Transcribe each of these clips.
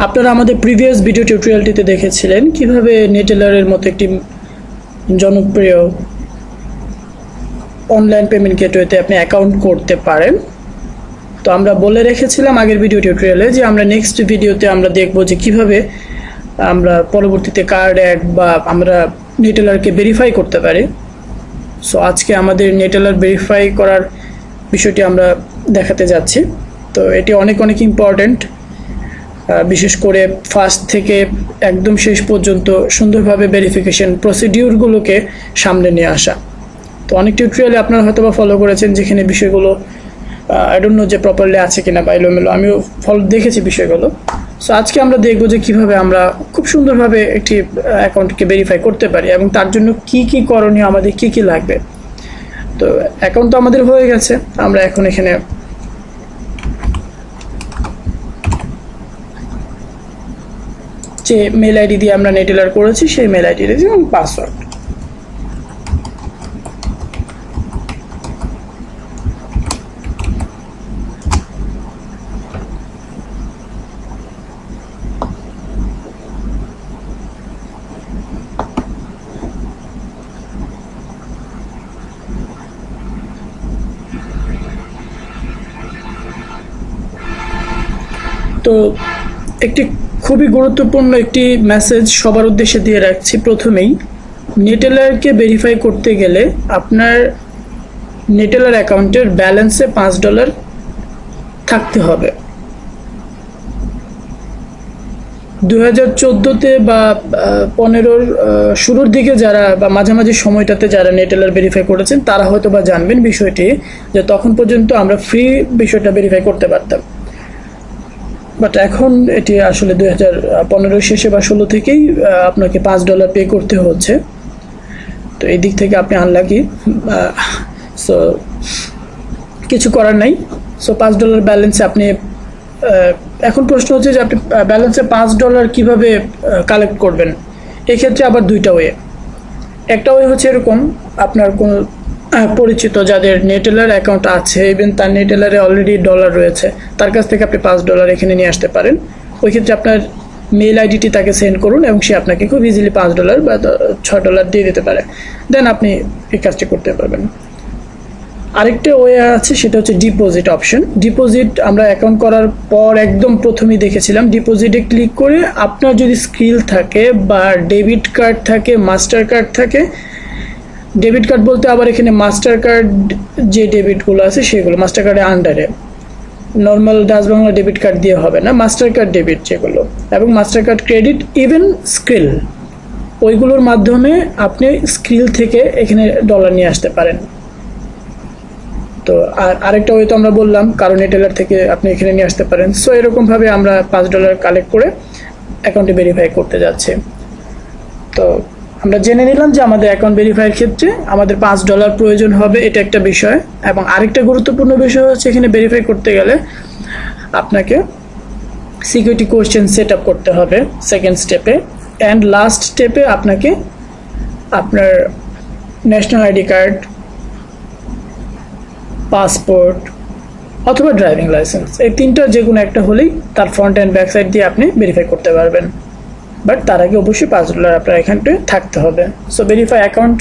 আপনারা আমাদের previous video টিউটোরিয়ালটিতে দেখেছিলেন কিভাবে নেটেলারের মতো একটি জনপ্রিয় অনলাইন পেমেন্ট গেটওয়েতে আপনি অ্যাকাউন্ট করতে পারেন। তো আমরা বলে রেখেছিলাম আগের ভিডিও টিউটোরিয়ালে যে আমরা নেক্সট ভিডিওতে আমরা দেখব যে কিভাবে আমরা পরবর্তীতে কার্ড অ্যাড বা আমরা নেটেলারকে ভেরিফাই করতে পারি। সো আজকে আমাদের নেটেলার ভেরিফাই করার বিষয়টি আমরা দেখাতে যাচ্ছি। তো এটি অনেক ইম্পর্ট্যান্ট, বিশেষ করে ফার্স্ট থেকে একদম শেষ পর্যন্ত সুন্দরভাবে ভেরিফিকেশন প্রসিডিউরগুলোকে সামনে নিয়ে আসা। তো অনেক টিউটোরিয়ালে আপনারা হয়তো বা ফলো করেছেন যেখানে বিষয়গুলো আই ডোন্ট নো যে প্রপারলি আছে কিনা বা এলোমেলো, আমিও দেখেছি বিষয়গুলো। সো আজকে আমরা দেখব যে কিভাবে আমরা খুব সুন্দরভাবে একটি অ্যাকাউন্টকে ভেরিফাই করতে পারি এবং তার জন্য কি কি করণীয়, আমাদের কি কি লাগবে। তো অ্যাকাউন্ট তো আমাদের হয়ে গেছে, আমরা এখন এখানে যে মেল আইডি দিয়ে আমরা নেটেলার করেছি সেই মেল আইডি দিয়ে এবং পাসওয়ার্ড। তো একটি খুবই গুরুত্বপূর্ণ একটি মেসেজ সবার উদ্দেশ্যে দিয়ে রাখছি। প্রথমেই নেটেলারকে ভেরিফাই করতে গেলে আপনার নেটেলার অ্যাকাউন্টের ব্যালেন্সে $5 থাকতে হবে। 2014-তে বা 15-র শুরুর দিকে যারা বা মাঝামাঝি সময়টাতে যারা নেটেলার ভেরিফাই করেছেন তারা হয়তো বা জানবেন বিষয়টি, যে তখন পর্যন্ত আমরা ফ্রি বিষয়টা ভেরিফাই করতে পারতাম। বাট এখন এটি আসলে 2015 শেষে বা 16 থেকেই আপনাকে $5 পে করতে হচ্ছে। তো এই দিক থেকে আপনি আনলাকি, সো কিছু করার নাই। সো $5 ব্যালেন্সে আপনি এখন প্রশ্ন হচ্ছে যে আপনি ব্যালেন্সে $5 কিভাবে কালেক্ট করবেন। এক্ষেত্রে আবার দুইটা ওয়ে। একটা ওয়ে হচ্ছে এরকম, আপনার কোনো পরিচিত যাদের নেটেলার অ্যাকাউন্ট আছে, ইভেন তার নেটেলারে অলরেডি ডলার রয়েছে, তার কাছ থেকে আপনি $5 এখানে নিয়ে আসতে পারেন। ওই ক্ষেত্রে আপনার মেল আইডিটি তাকে সেন্ড করুন এবং সে আপনাকে খুব ইজিলি $5 বা $6 দিয়ে দিতে পারে। দেন আপনি এই কাজটি করতে পারবেন। আরেকটা ওয়ে আছে, সেটা হচ্ছে ডিপোজিট অপশন। ডিপোজিট আমরা অ্যাকাউন্ট করার পর একদম প্রথমেই দেখেছিলাম। ডিপোজিটে ক্লিক করে আপনার যদি স্কিল থাকে বা ডেবিট কার্ড থাকে, মাস্টার কার্ড থাকে, ডেবিট কার্ড বলতে আবার এখানে মাস্টার কার্ড যে ডেবিটগুলো আছে সেগুলো মাস্টার কার্ডের আন্ডারে, normal Dutch Bangla debit card দিয়ে হবে না, মাস্টার কার্ড ডেবিট যেগুলো, এবং master card credit, even skill, ওইগুলোর মাধ্যমে আপনি স্কিল থেকে এখানে ডলার নিয়ে আসতে পারেন। তো আরেকটা ওই তো আমরা বললাম, কারণ নেটেলার থেকে আপনি এখানে নিয়ে আসতে পারেন। সো এরকমভাবে আমরা $5 কালেক্ট করে অ্যাকাউন্টে ভেরিফাই করতে যাচ্ছি। তো আমরা জেনে নিলাম যে আমাদের অ্যাকাউন্ট ভেরিফাইয়ের ক্ষেত্রে আমাদের $5 প্রয়োজন হবে, এটা একটা বিষয়। এবং আরেকটা গুরুত্বপূর্ণ বিষয় হচ্ছে এখানে ভেরিফাই করতে গেলে আপনাকে সিকিউরিটি কোয়েশ্চেন সেট আপ করতে হবে সেকেন্ড স্টেপে। অ্যান্ড লাস্ট স্টেপে আপনাকে আপনার ন্যাশনাল আইডি কার্ড, পাসপোর্ট অথবা ড্রাইভিং লাইসেন্স, এই তিনটা যে কোনো একটা হলেই তার ফ্রন্ট অ্যান্ড ব্যাক সাইড দিয়ে আপনি ভেরিফাই করতে পারবেন। বাট তার আগে অবশ্যই $5 আপনার এখানটায় থাকতে হবে। সো ভেরিফাই অ্যাকাউন্ট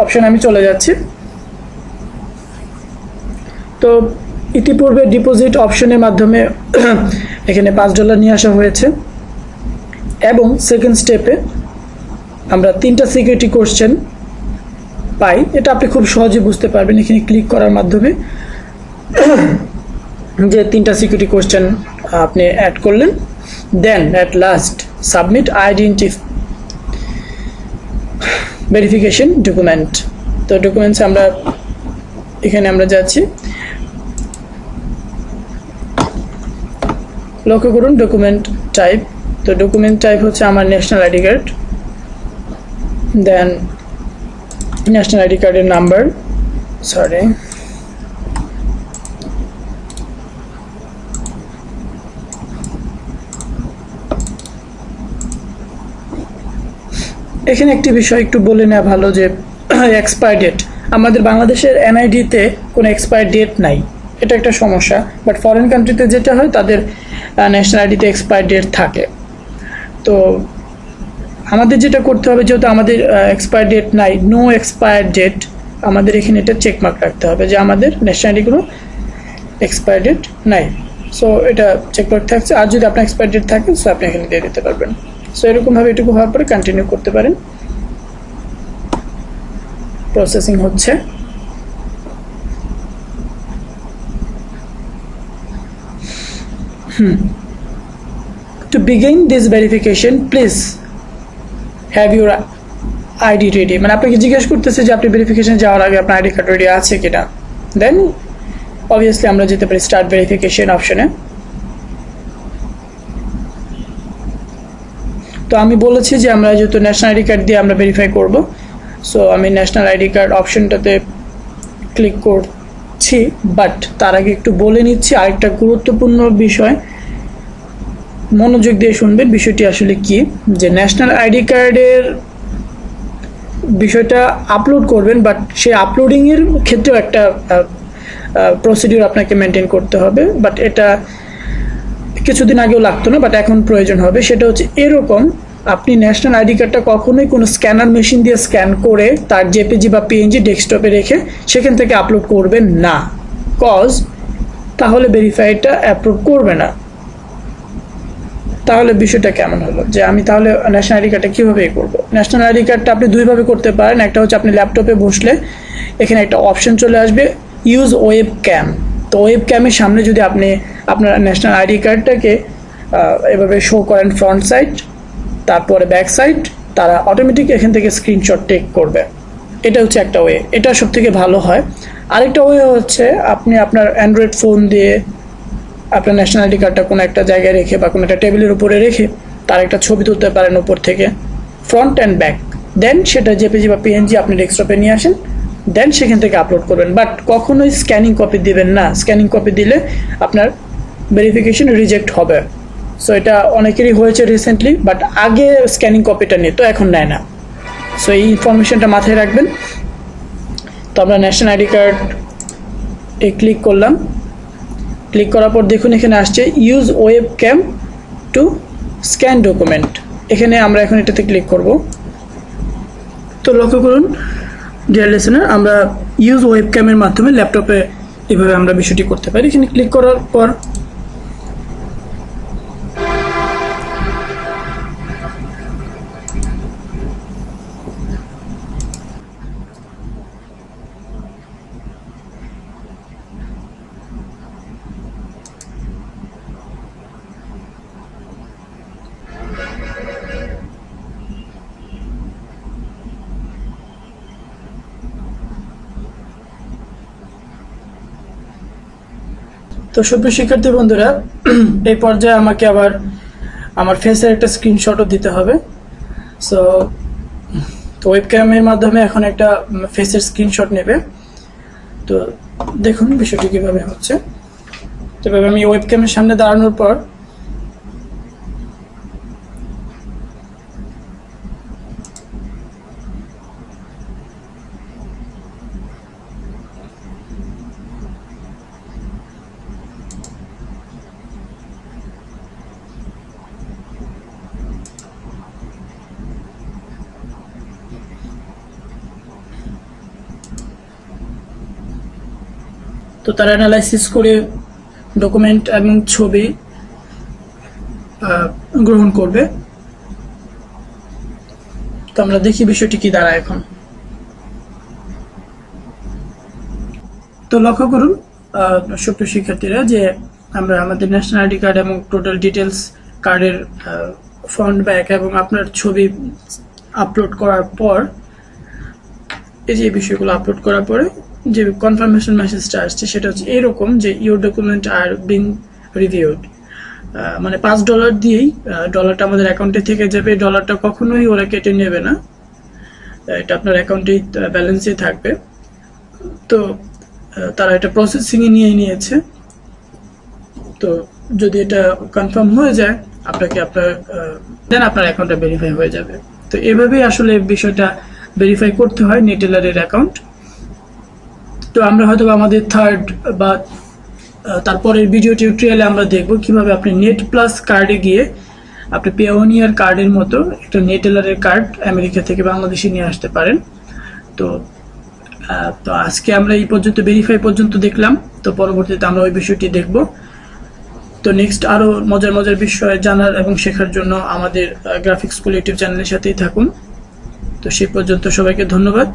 অপশন আমি চলে যাচ্ছি। তো ইতিপূর্বে ডিপোজিট অপশনের মাধ্যমে এখানে $5 নিয়ে আসা হয়েছে এবং সেকেন্ড স্টেপে আমরা 3টা সিকিউরিটি কোয়েশ্চেন পাই। এটা আপনি খুব সহজে বুঝতে পারবেন এখানে ক্লিক করার মাধ্যমে, যে 3টা সিকিউরিটি কোয়েশ্চেন আপনি অ্যাড করলেন। Then at last submit identity verification document. তো ডকুমেন্টস আমরা এখানে আমরা যাচ্ছি, লক্ষ্য করুন ডকুমেন্ট টাইপ। তো ডকুমেন্ট টাইপ হচ্ছে আমার national ID card, then national ID কার্ডের নাম্বার, সরি এখানে একটি বিষয় একটু বলে নেওয়া ভালো যে এক্সপায়ার ডেট, আমাদের বাংলাদেশের এনআইডিতে কোনো এক্সপায়ার ডেট নাই। এটা একটা সমস্যা। বাট ফরেন কান্ট্রিতে যেটা হয়, তাদের ন্যাশনাল আইডিতে এক্সপায়ার ডেট থাকে। তো আমাদের যেটা করতে হবে, যেহেতু আমাদের এক্সপায়ার ডেট নাই, নো এক্সপায়ার ডেট, আমাদের এখানে এটা চেকমার্ক রাখতে হবে যে আমাদের ন্যাশনাল আইডিগুলো এক্সপায়ার ডেট নাই। সো এটা চেকমার্ক থাকছে। আর যদি আপনার এক্সপায়ার ডেট থাকে, সো আপনি এখানে দিয়ে দিতে পারবেন। সো এরকমভাবে এটুকু হওয়ার পরে কন্টিনিউ করতে পারেন। প্রসেসিং হচ্ছে। To begin this verification, please have your ID ready। মানে আপনাকে জিজ্ঞেস করতেছে যে আপনি ভেরিফিকেশন যাওয়ার আগে আপনার আইডি কার্ড রেডি আছে কিনা। দেন অবভিয়াসলি আমরা যেতে পারি স্টার্ট ভেরিফিকেশন অপশনে। তো আমি বলেছি যে আমরা যেহেতু ন্যাশনাল আইডি কার্ড দিয়ে আমরা ভেরিফাই করব, সো আমি ন্যাশনাল আইডি কার্ড অপশনটাতে ক্লিক করছি। বাট তার আগে একটু বলে নিচ্ছি আরেকটা গুরুত্বপূর্ণ বিষয়, মনোযোগ দিয়ে শুনবেন। বিষয়টি আসলে কি, যে ন্যাশনাল আইডি কার্ডের বিষয়টা আপলোড করবেন, বাট সেই আপলোডিংয়ের ক্ষেত্রেও একটা প্রসিডিউর আপনাকে মেনটেন করতে হবে। বাট এটা কিছুদিন আগেও লাগতো না, বাট এখন প্রয়োজন হবে। সেটা হচ্ছে এরকম, আপনি ন্যাশনাল আইডি কার্ডটা কখনোই কোনো স্ক্যানার মেশিন দিয়ে স্ক্যান করে তার জেপিজি বা পিএনজি ডেস্কটপে রেখে সেখান থেকে আপলোড করবেন না, কজ তাহলে ভেরিফাইটা অ্যাপ্রুভ করবে না। তাহলে বিষয়টা কেমন হলো, যে আমি তাহলে ন্যাশনাল আইডি কার্ডটা কীভাবে করবো? ন্যাশনাল আইডি কার্ডটা আপনি দুইভাবে করতে পারেন। একটা হচ্ছে আপনি ল্যাপটপে বসলে এখানে একটা অপশন চলে আসবে, ইউজ ওয়েব ক্যাম। তো ওয়েব ক্যামের সামনে যদি আপনি আপনার ন্যাশনাল আইডি কার্ডটাকে এভাবে শো করেন ফ্রন্ট সাইড, তারপরে ব্যাক সাইড, তারা অটোমেটিক এখান থেকে স্ক্রিনশট টেক করবে। এটা হচ্ছে একটা ওয়ে, এটা সব থেকে ভালো হয়। আরেকটা ওয়ে হচ্ছে আপনি আপনার অ্যান্ড্রয়েড ফোন দিয়ে আপনার ন্যাশনাল আইডি কার্ডটা কোনো একটা জায়গায় রেখে বা কোনো একটা টেবিলের উপরে রেখে তার একটা ছবি তুলতে পারেন উপর থেকে, ফ্রন্ট অ্যান্ড ব্যাক। দেন সেটা জেপিজি বা পিএনজি আপনি ডেস্কটপে নিয়ে আসেন, দেন সেখান থেকে আপলোড করবেন। বাট কখনোই স্ক্যানিং কপি দিবেন না। স্ক্যানিং কপি দিলে আপনার ভেরিফিকেশন রিজেক্ট হবে। সো এটা অনেকেরই হয়েছে রিসেন্টলি, বাট আগে স্ক্যানিং কপিটা নিত, এখন নেয় না। সো এই ইনফরমেশনটা মাথায় রাখবেন। তো আমরা ন্যাশনাল আইডি কার্ড ক্লিক করলাম। ক্লিক করার পর দেখুন এখানে আসছে use web cam to scan document. এখানে আমরা এখন এটাতে ক্লিক করব। তো লক্ষ্য করুন ডিয়ার লিসেনার, আমরা ইউজ ওয়েব ক্যামের মাধ্যমে ল্যাপটপে এভাবে আমরা বিষয়টি করতে পারি। এখানে ক্লিক করার পর তো সুপ্রিয় শিক্ষার্থী বন্ধুরা, এই পর্যায়ে আমাকে আবার আমার ফেসের একটা স্ক্রিনশটও দিতে হবে। সো ওয়েব ক্যামের মাধ্যমে এখন একটা ফেসের স্ক্রিনশট নেবে। তো দেখুন বিষয়টি কিভাবে হচ্ছে। তবে আমি ওয়েব ক্যামের সামনে দাঁড়ানোর পর তো তারা অ্যানালাইসিস করে ডকুমেন্ট এবং ছবি গ্রহণ করবে। তো আমরা দেখি বিষয়টি কি দাঁড়ায় এখন। তো লক্ষ্য করুন সুপ্রিয় শিক্ষার্থীরা, যে আমরা আমাদের ন্যাশনাল আইডি কার্ড এবং টোটাল ডিটেলস কার্ডের ফ্রন্ট ব্যাক এবং আপনার ছবি আপলোড করার পর, এই যে বিষয়গুলো আপলোড করার পরে যে কনফার্মেশন মেসেজটা আসছে সেটা হচ্ছে এরকম, যে your document are being reviewed. মানে $5 দিয়েই ডলারটা আমাদের অ্যাকাউন্টে থেকে যাবে। ডলারটা কখনোই ওরা কেটে নেবে না, এটা আপনার অ্যাকাউন্টেই ব্যালেন্সে থাকবে। তো তারা এটা প্রসেসিংয়ে নিয়ে নিয়েছে। তো যদি এটা কনফার্ম হয়ে যায় আপনাকে দেন আপনার অ্যাকাউন্টটা ভেরিফাই হয়ে যাবে। তো এভাবেই আসলে বিষয়টা ভেরিফাই করতে হয় নেটেলারের অ্যাকাউন্ট। তো আমরা হয়তো আমাদের থার্ড বা তারপরের ভিডিও টিউটোরিয়ালে আমরা দেখব কিভাবে আপনি নেট প্লাস কার্ডে গিয়ে আপনি পেওনিয়ার কার্ডের মতো একটা নেটেলারের কার্ড আমেরিকা থেকে বাংলাদেশে নিয়ে আসতে পারেন। তো তো আজকে আমরা এই পর্যন্ত ভেরিফাই পর্যন্ত দেখলাম, তো পরবর্তীতে আমরা ওই বিষয়টি দেখব। তো নেক্সট আরো মজার মজার বিষয় জানার এবং শেখার জন্য আমাদের গ্রাফিক্স স্কুল ইউটিউব চ্যানেলের সাথেই থাকুন। তো সেই পর্যন্ত সবাইকে ধন্যবাদ।